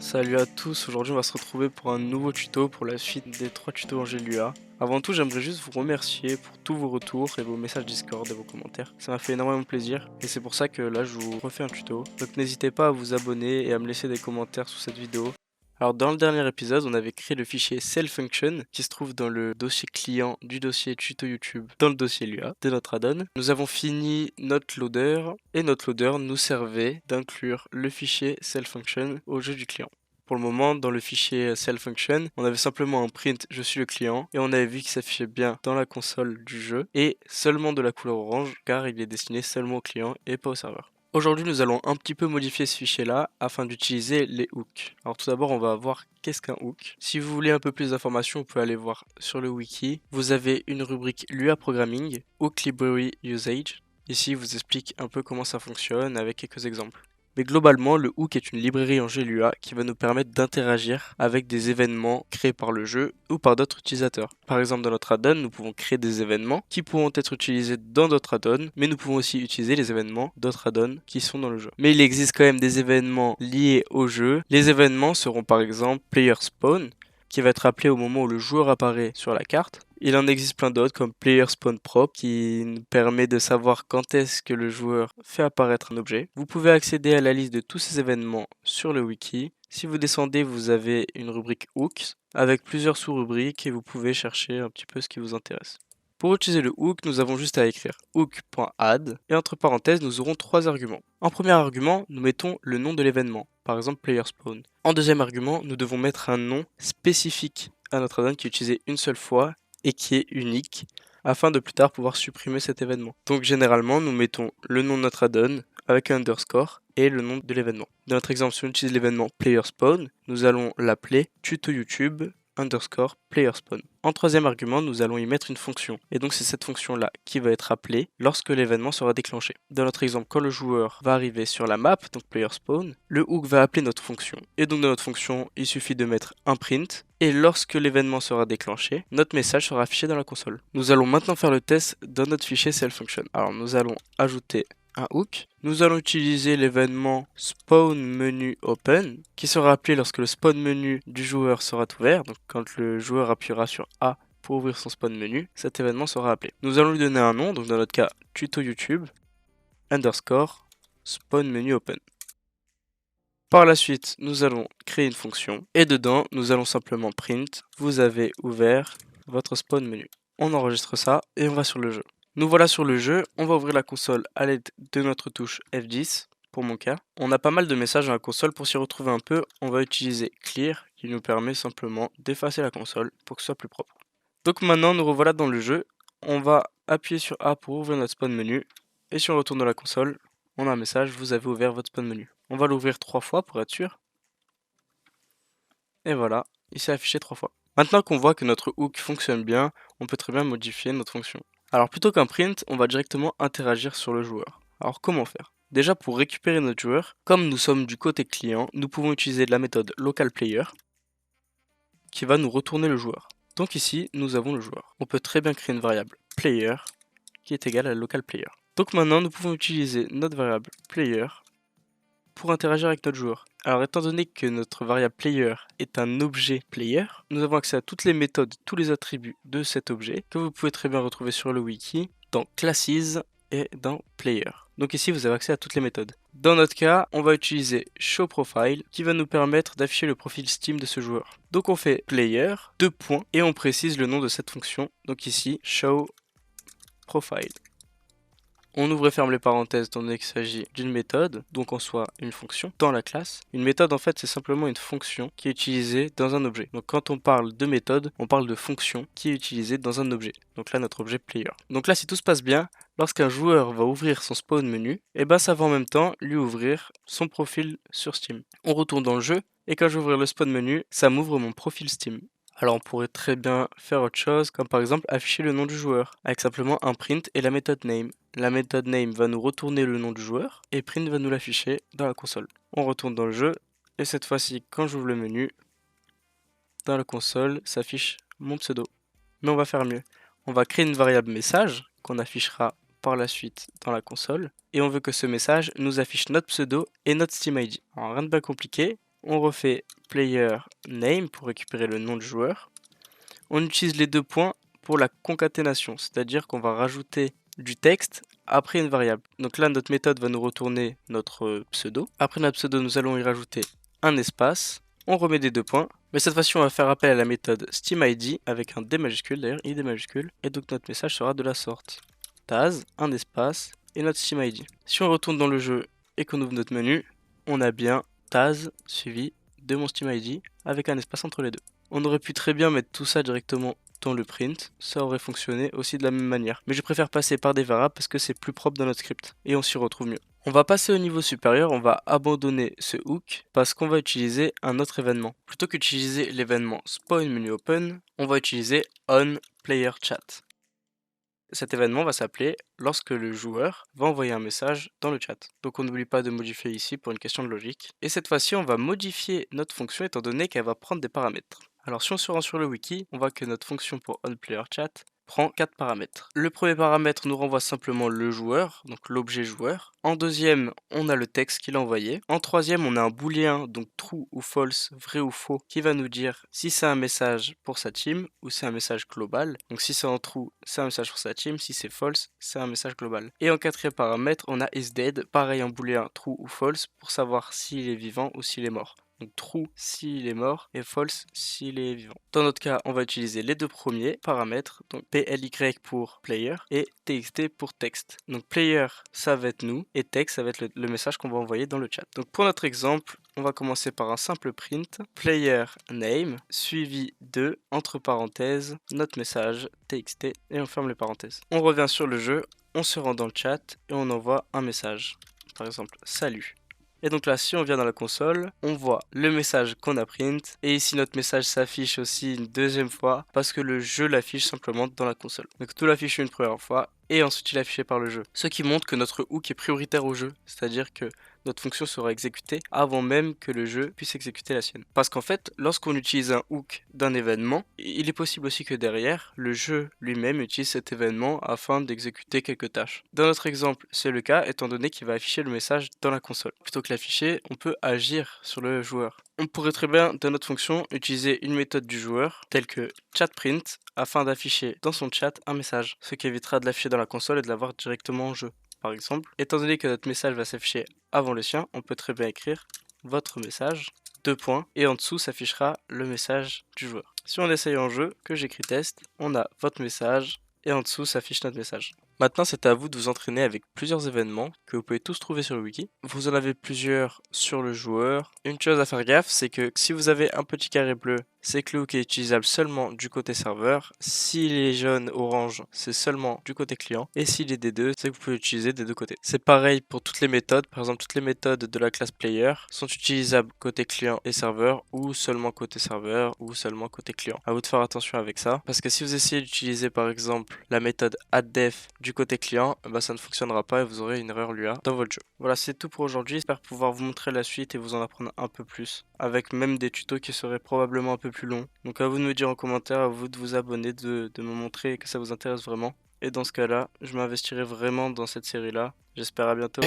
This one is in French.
Salut à tous, aujourd'hui on va se retrouver pour un nouveau tuto pour la suite des 3 tutos Angelua. Avant tout, j'aimerais juste vous remercier pour tous vos retours et vos messages Discord et vos commentaires. Ça m'a fait énormément plaisir et c'est pour ça que là je vous refais un tuto. Donc n'hésitez pas à vous abonner et à me laisser des commentaires sous cette vidéo. Alors dans le dernier épisode, on avait créé le fichier self-function qui se trouve dans le dossier client du dossier tuto YouTube dans le dossier Lua de notre add-on. Nous avons fini notre loader et notre loader nous servait d'inclure le fichier self-function au jeu du client. Pour le moment, dans le fichier self-function, on avait simplement un print je suis le client et on avait vu qu'il s'affichait bien dans la console du jeu et seulement de la couleur orange car il est destiné seulement au client et pas au serveur. Aujourd'hui, nous allons un petit peu modifier ce fichier-là afin d'utiliser les hooks. Alors tout d'abord, on va voir qu'est-ce qu'un hook. Si vous voulez un peu plus d'informations, vous pouvez aller voir sur le wiki. Vous avez une rubrique Lua Programming, Hook Library Usage. Ici, il vous explique un peu comment ça fonctionne avec quelques exemples. Mais globalement, le hook est une librairie en GLUA qui va nous permettre d'interagir avec des événements créés par le jeu ou par d'autres utilisateurs. Par exemple, dans notre add-on, nous pouvons créer des événements qui pourront être utilisés dans d'autres add-ons, mais nous pouvons aussi utiliser les événements d'autres add-ons qui sont dans le jeu. Mais il existe quand même des événements liés au jeu. Les événements seront par exemple Player Spawn, qui va être appelé au moment où le joueur apparaît sur la carte. Il en existe plein d'autres comme Player Spawn Prop qui nous permet de savoir quand est-ce que le joueur fait apparaître un objet. Vous pouvez accéder à la liste de tous ces événements sur le wiki. Si vous descendez, vous avez une rubrique Hooks avec plusieurs sous-rubriques et vous pouvez chercher un petit peu ce qui vous intéresse. Pour utiliser le hook, nous avons juste à écrire hook.add et entre parenthèses, nous aurons 3 arguments. En premier argument, nous mettons le nom de l'événement, par exemple player spawn. En deuxième argument, nous devons mettre un nom spécifique à notre add-on qui est utilisé une seule fois et qui est unique afin de plus tard pouvoir supprimer cet événement. Donc généralement, nous mettons le nom de notre add-on avec un underscore et le nom de l'événement. Dans notre exemple, si on utilise l'événement player spawn, nous allons l'appeler tuto YouTube underscore player spawn. En troisième argument, nous allons y mettre une fonction. Et donc c'est cette fonction-là qui va être appelée lorsque l'événement sera déclenché. Dans notre exemple, quand le joueur va arriver sur la map, donc player spawn, le hook va appeler notre fonction. Et donc dans notre fonction, il suffit de mettre un print. Et lorsque l'événement sera déclenché, notre message sera affiché dans la console. Nous allons maintenant faire le test dans notre fichier self-function. Alors nous allons ajouter un hook. Nous allons utiliser l'événement spawn menu open qui sera appelé lorsque le spawn menu du joueur sera ouvert. Donc quand le joueur appuiera sur A pour ouvrir son spawn menu, cet événement sera appelé. Nous allons lui donner un nom, donc dans notre cas tuto YouTube underscore spawn menu open. Par la suite, nous allons créer une fonction et dedans, nous allons simplement print vous avez ouvert votre spawn menu. On enregistre ça et on va sur le jeu. Nous voilà sur le jeu, on va ouvrir la console à l'aide de notre touche F10, pour mon cas. On a pas mal de messages dans la console, pour s'y retrouver un peu, on va utiliser Clear, qui nous permet simplement d'effacer la console pour que ce soit plus propre. Donc maintenant, nous revoilà dans le jeu, on va appuyer sur A pour ouvrir notre spawn menu, et si on retourne dans la console, on a un message, vous avez ouvert votre spawn menu. On va l'ouvrir 3 fois pour être sûr. Et voilà, il s'est affiché 3 fois. Maintenant qu'on voit que notre hook fonctionne bien, on peut très bien modifier notre fonction. Alors plutôt qu'un print, on va directement interagir sur le joueur. Alors comment faire? Déjà pour récupérer notre joueur, comme nous sommes du côté client, nous pouvons utiliser la méthode localPlayer qui va nous retourner le joueur. Donc ici, nous avons le joueur. On peut très bien créer une variable player qui est égale à localPlayer. Donc maintenant, nous pouvons utiliser notre variable player pour interagir avec notre joueur. Alors étant donné que notre variable player est un objet player, nous avons accès à toutes les méthodes, tous les attributs de cet objet que vous pouvez très bien retrouver sur le wiki, dans classes et dans player. Donc ici vous avez accès à toutes les méthodes. Dans notre cas, on va utiliser showProfile qui va nous permettre d'afficher le profil Steam de ce joueur. Donc on fait player, et on précise le nom de cette fonction. Donc ici showProfile. On ouvre et ferme les parenthèses étant donné qu'il s'agit d'une méthode, donc en soi une fonction, dans la classe. Une méthode en fait c'est simplement une fonction qui est utilisée dans un objet. Donc quand on parle de méthode, on parle de fonction qui est utilisée dans un objet. Donc là notre objet player. Donc là si tout se passe bien, lorsqu'un joueur va ouvrir son spawn menu, et ben ça va en même temps lui ouvrir son profil sur Steam. On retourne dans le jeu, et quand je vais ouvrir le spawn menu, ça m'ouvre mon profil Steam. Alors on pourrait très bien faire autre chose, comme par exemple afficher le nom du joueur, avec simplement un print et la méthode name. La méthode name va nous retourner le nom du joueur, et print va nous l'afficher dans la console. On retourne dans le jeu, et cette fois-ci, quand j'ouvre le menu, dans la console s'affiche mon pseudo. Mais on va faire mieux. On va créer une variable message, qu'on affichera par la suite dans la console, et on veut que ce message nous affiche notre pseudo et notre Steam ID. Alors rien de bien compliqué, on refait player name pour récupérer le nom du joueur. On utilise les 2 points pour la concaténation, c'est-à-dire qu'on va rajouter du texte après une variable. Donc là, notre méthode va nous retourner notre pseudo. Après notre pseudo, nous allons y rajouter un espace. On remet des 2 points. Mais cette fois-ci, on va faire appel à la méthode SteamID avec un D majuscule, d'ailleurs, ID majuscule. Et donc notre message sera de la sorte. Taz, un espace, et notre SteamID. Si on retourne dans le jeu et qu'on ouvre notre menu, on a bien Taz suivi de mon SteamID avec un espace entre les deux. On aurait pu très bien mettre tout ça directement dans le print, ça aurait fonctionné aussi de la même manière. Mais je préfère passer par des variables parce que c'est plus propre dans notre script et on s'y retrouve mieux. On va passer au niveau supérieur, on va abandonner ce hook parce qu'on va utiliser un autre événement. Plutôt qu'utiliser l'événement spawn menu open, on va utiliser on player chat. Cet événement va s'appeler lorsque le joueur va envoyer un message dans le chat. Donc on n'oublie pas de modifier ici pour une question de logique. Et cette fois-ci, on va modifier notre fonction étant donné qu'elle va prendre des paramètres. Alors si on se rend sur le wiki, on voit que notre fonction pour onPlayerChat prend 4 paramètres. Le premier paramètre nous renvoie simplement le joueur, donc l'objet joueur. En deuxième, on a le texte qu'il a envoyé. En troisième, on a un booléen, donc true ou false, vrai ou faux, qui va nous dire si c'est un message pour sa team ou c'est un message global. Donc si c'est en true, c'est un message pour sa team. Si c'est false, c'est un message global. Et en quatrième paramètre, on a isDead, pareil en booléen true ou false, pour savoir s'il est vivant ou s'il est mort. Donc true s'il est mort et false s'il est vivant. Dans notre cas, on va utiliser les 2 premiers paramètres, donc ply pour player et txt pour texte. Donc player, ça va être nous et text, ça va être le message qu'on va envoyer dans le chat. Donc pour notre exemple, on va commencer par un simple print, player name, suivi de, entre parenthèses, notre message txt et on ferme les parenthèses. On revient sur le jeu, on se rend dans le chat et on envoie un message. Par exemple, salut. Et donc là, si on vient dans la console, on voit le message qu'on a print. Et ici, notre message s'affiche aussi une deuxième fois parce que le jeu l'affiche simplement dans la console. Donc tout l'affiche une première fois et ensuite il est affiché par le jeu. Ce qui montre que notre hook est prioritaire au jeu. C'est-à-dire que notre fonction sera exécutée avant même que le jeu puisse exécuter la sienne. Parce qu'en fait, lorsqu'on utilise un hook d'un événement, il est possible aussi que derrière, le jeu lui-même utilise cet événement afin d'exécuter quelques tâches. Dans notre exemple, c'est le cas étant donné qu'il va afficher le message dans la console. Plutôt que l'afficher, on peut agir sur le joueur. On pourrait très bien, dans notre fonction, utiliser une méthode du joueur, telle que chatPrint, afin d'afficher dans son chat un message, ce qui évitera de l'afficher dans la console et de l'avoir directement en jeu. Par exemple, étant donné que notre message va s'afficher avant le sien, on peut très bien écrire votre message, 2 points, et en dessous s'affichera le message du joueur. Si on essaye en jeu, que j'écris test, on a votre message, et en dessous s'affiche notre message. Maintenant, c'est à vous de vous entraîner avec plusieurs événements que vous pouvez tous trouver sur le wiki. Vous en avez plusieurs sur le joueur. Une chose à faire gaffe, c'est que si vous avez un petit carré bleu, c'est que le hook est utilisable seulement du côté serveur. S'il est jaune, orange, c'est seulement du côté client. Et s'il est des deux, c'est que vous pouvez l'utiliser des deux côtés. C'est pareil pour toutes les méthodes. Par exemple, toutes les méthodes de la classe player sont utilisables côté client et serveur, ou seulement côté serveur, ou seulement côté client. À vous de faire attention avec ça, parce que si vous essayez d'utiliser par exemple la méthode addDef du côté client, bah ça ne fonctionnera pas et vous aurez une erreur Lua dans votre jeu. Voilà, c'est tout pour aujourd'hui. J'espère pouvoir vous montrer la suite et vous en apprendre un peu plus, avec même des tutos qui seraient probablement un peu plus longs. Donc à vous de me dire en commentaire, à vous de vous abonner, de me montrer que ça vous intéresse vraiment. Et dans ce cas-là, je m'investirai vraiment dans cette série-là. J'espère à bientôt.